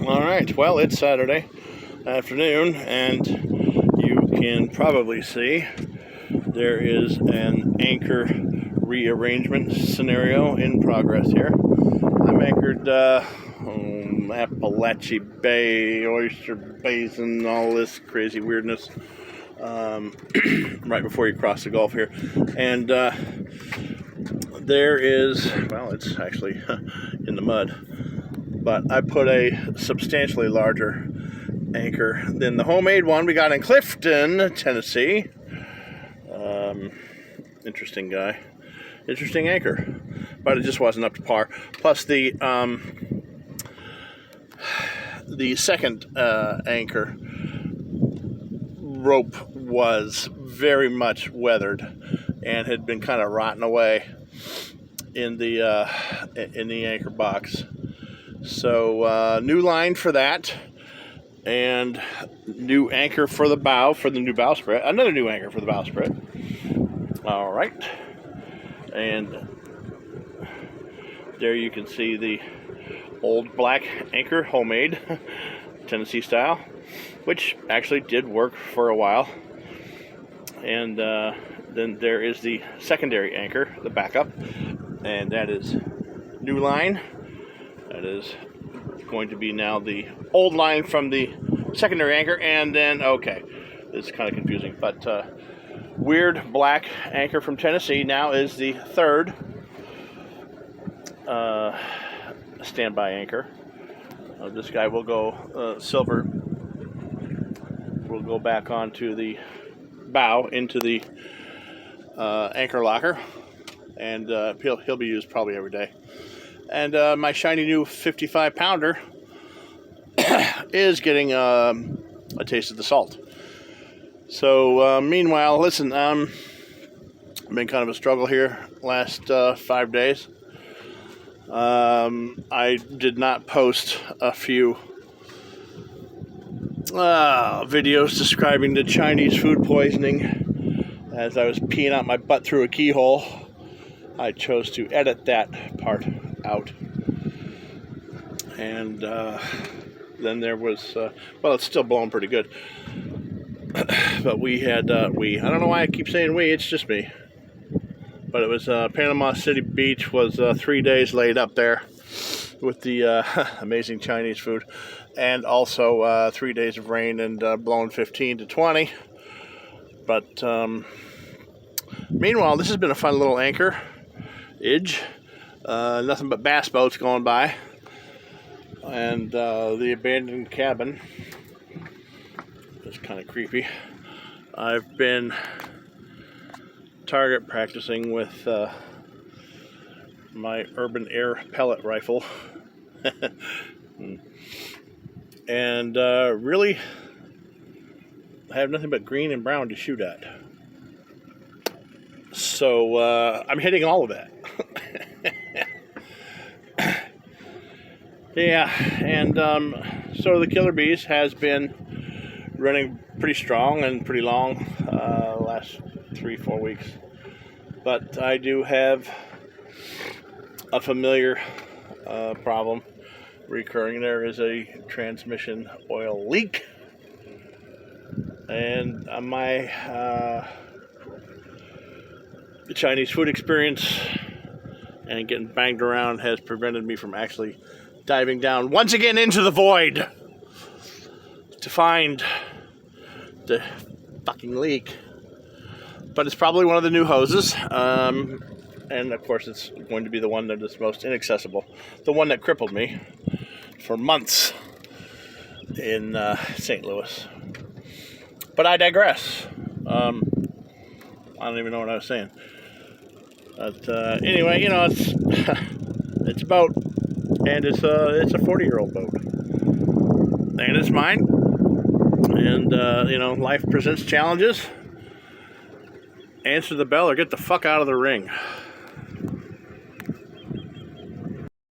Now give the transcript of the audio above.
All right, well, it's Saturday afternoon, and you can probably see there is an anchor rearrangement scenario in progress here. I'm anchored Appalachia Bay, Oyster Basin, all this crazy weirdness right before you cross the Gulf here. And there is, well, it's actually in the mud, but I put a substantially larger anchor than the homemade one we got in Clifton, Tennessee. Interesting guy, interesting anchor, but it just wasn't up to par. Plus the second anchor rope was very much weathered and had been kind of rotting away in the anchor box. So new line for that, and new anchor for the bow, for the new bowsprit. Another new anchor for the bowsprit. All right, and there you can see the old black anchor, homemade, Tennessee style, which actually did work for a while. And then there is the secondary anchor, the backup, and that is new line. That is going to be now the old line from the secondary anchor, and then, okay, this is kind of confusing, but weird black anchor from Tennessee now is the third standby anchor. This guy will go silver, will go back onto the bow into the anchor locker, and he'll be used probably every day. And my shiny new 55-pounder is getting a taste of the salt. So meanwhile, listen, been kind of a struggle here last 5 days. I did not post a few videos describing the Chinese food poisoning as I was peeing out my butt through a keyhole. I chose to edit that part out. And then there was, well, it's still blowing pretty good. But we had, I don't know why I keep saying we, it's just me. But it was Panama City Beach was 3 days laid up there with the amazing Chinese food. And also 3 days of rain and blowing 15 to 20. But meanwhile, this has been a fun little anchor. Nothing but bass boats going by. And the abandoned cabin. It's kind of creepy. I've been target practicing with my urban air pellet rifle. And really I have nothing but green and brown to shoot at. So I'm hitting all of that. Yeah, and so the Killer Bees has been running pretty strong and pretty long last 3-4 weeks. But I do have a familiar problem recurring. There is a transmission oil leak, and my Chinese food experience and getting banged around has prevented me from actually diving down once again into the void to find the fucking leak. But it's probably one of the new hoses, and of course it's going to be the one that is most inaccessible, the one that crippled me for months in St. Louis. But I digress. I don't even know what I was saying. But anyway, you know, it's a boat, and it's a 40-year-old boat, and it's mine. And you know, life presents challenges. Answer the bell or get the fuck out of the ring.